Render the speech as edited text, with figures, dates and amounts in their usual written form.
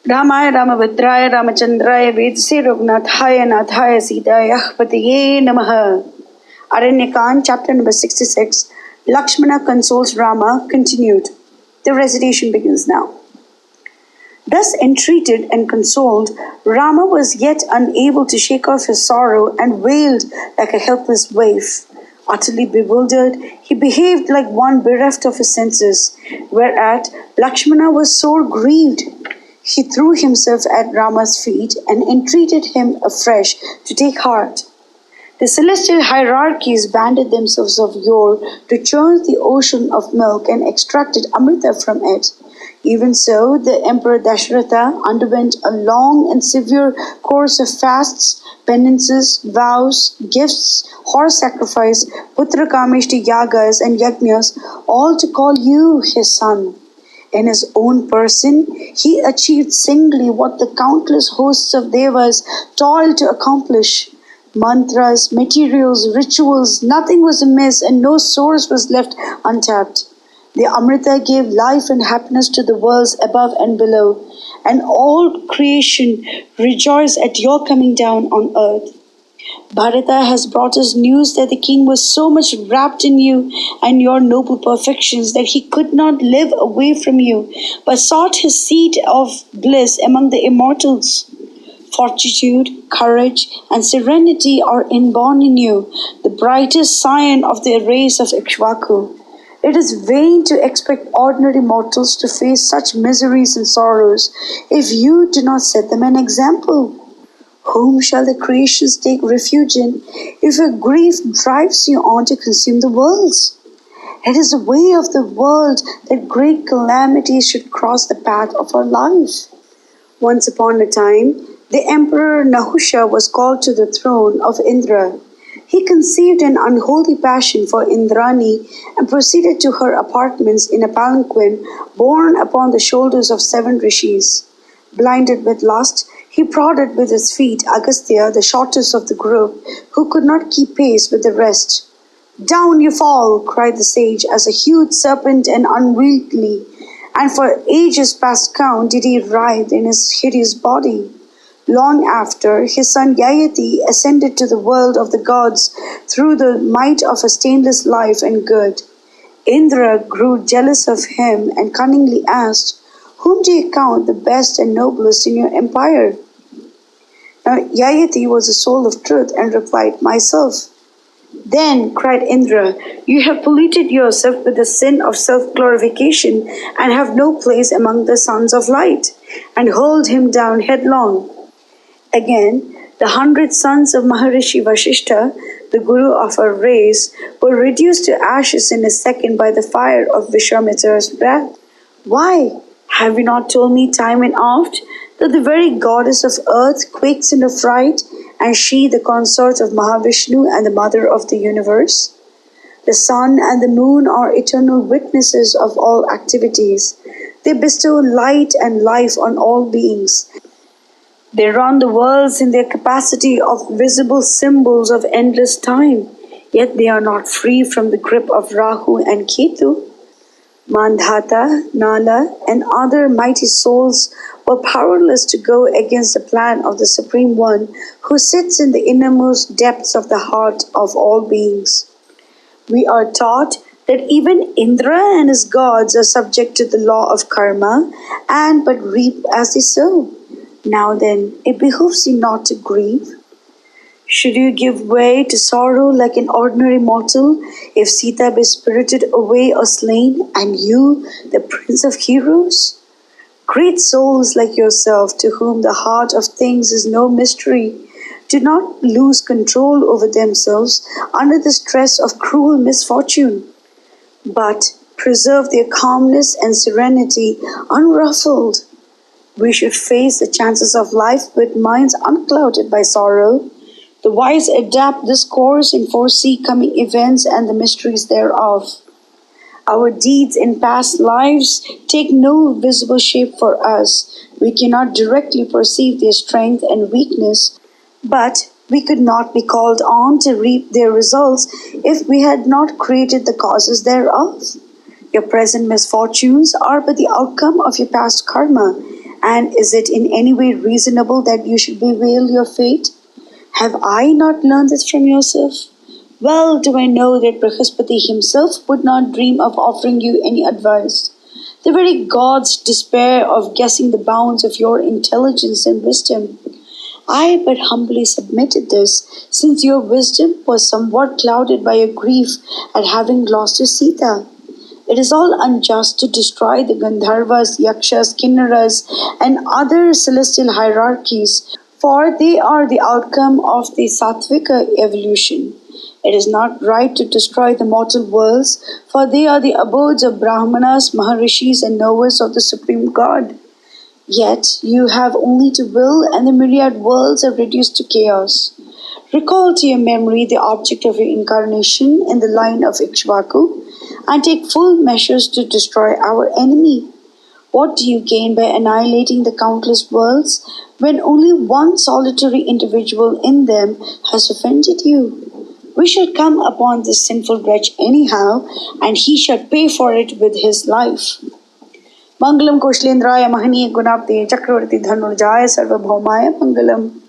Ramaya Ramabhadraya Ramachandraya Vedase Raghunathaya Nathaya Sitaya Patiye Namaha. Aranya chapter number 66. Lakshmana consoles Rama, continued. The recitation begins now. Thus entreated and consoled, Rama was yet unable to shake off his sorrow and wailed like a helpless waif. Utterly bewildered, he behaved like one bereft of his senses, whereat Lakshmana was sore grieved. He threw himself at Rama's feet and entreated him afresh to take heart. The celestial hierarchies banded themselves of yore to churn the ocean of milk and extracted Amrita from it. Even so, the Emperor Dasharatha underwent a long and severe course of fasts, penances, vows, gifts, horse sacrifice, putra kameshti yagas and yajnas, all to call you his son. In his own person, he achieved singly what the countless hosts of devas toiled to accomplish. Mantras, materials, rituals, nothing was amiss and no source was left untapped. The Amrita gave life and happiness to the worlds above and below, and all creation rejoiced at your coming down on earth. Bharata has brought us news that the king was so much wrapped in you and your noble perfections that he could not live away from you, but sought his seat of bliss among the immortals. Fortitude, courage, and serenity are inborn in you, the brightest scion of the race of Ikshvaku. It is vain to expect ordinary mortals to face such miseries and sorrows if you do not set them an example. Whom shall the creations take refuge in if a grief drives you on to consume the worlds? It is the way of the world that great calamities should cross the path of our life. Once upon a time, the Emperor Nahusha was called to the throne of Indra. He conceived an unholy passion for Indrani and proceeded to her apartments in a palanquin borne upon the shoulders of 7 rishis. Blinded with lust, he prodded with his feet Agastya, the shortest of the group, who could not keep pace with the rest. "Down you fall," cried the sage, as a huge serpent and unwieldy, and for ages past count did he writhe in his hideous body. Long after, his son Yayati ascended to the world of the gods through the might of a stainless life and good. Indra grew jealous of him and cunningly asked, "Whom do you count the best and noblest in your empire?" Now Yayati was the soul of truth and replied, "Myself." "Then," cried Indra, "you have polluted yourself with the sin of self-glorification and have no place among the sons of light," and hurled him down headlong. Again, the 100 sons of Maharishi Vashishta, the guru of our race, were reduced to ashes in a second by the fire of Vishwamitra's breath. Why? Have you not told me time and oft that the very goddess of earth quakes in affright, and she the consort of Mahavishnu and the mother of the universe? The sun and the moon are eternal witnesses of all activities. They bestow light and life on all beings. They run the worlds in their capacity of visible symbols of endless time, yet they are not free from the grip of Rahu and Ketu. Mandhata, Nala, and other mighty souls were powerless to go against the plan of the Supreme One who sits in the innermost depths of the heart of all beings. We are taught that even Indra and his gods are subject to the law of karma and but reap as they sow. Now then, it behooves you not to grieve. Should you give way to sorrow like an ordinary mortal if Sita be spirited away or slain, and you, the prince of heroes? Great souls like yourself, to whom the heart of things is no mystery, do not lose control over themselves under the stress of cruel misfortune, but preserve their calmness and serenity unruffled. We should face the chances of life with minds unclouded by sorrow. The wise adapt this course and foresee coming events and the mysteries thereof. Our deeds in past lives take no visible shape for us. We cannot directly perceive their strength and weakness, but we could not be called on to reap their results if we had not created the causes thereof. Your present misfortunes are but the outcome of your past karma, And is it in any way reasonable that you should bewail your fate? Have I not learned this from yourself? Well do I know that Brihaspati himself would not dream of offering you any advice. The very gods despair of guessing the bounds of your intelligence and wisdom. I but humbly submitted this, since your wisdom was somewhat clouded by your grief at having lost your Sita. It is all unjust to destroy the Gandharvas, Yakshas, Kinnaras, and other celestial hierarchies, for they are the outcome of the Sattvika evolution. It is not right to destroy the mortal worlds, for they are the abodes of Brahmanas, Maharishis, and knowers of the Supreme God. Yet you have only to will, and the myriad worlds are reduced to chaos. Recall to your memory the object of your incarnation in the line of Ikshvaku, and take full measures to destroy our enemy. What do you gain by annihilating the countless worlds when only one solitary individual in them has offended you? We shall come upon this sinful wretch anyhow, and he shall pay for it with his life. Mangalam Koshlendraya Mahaniya Gunapte Chakravarti Dhanurjaya Sarvabhaumaya Mangalam.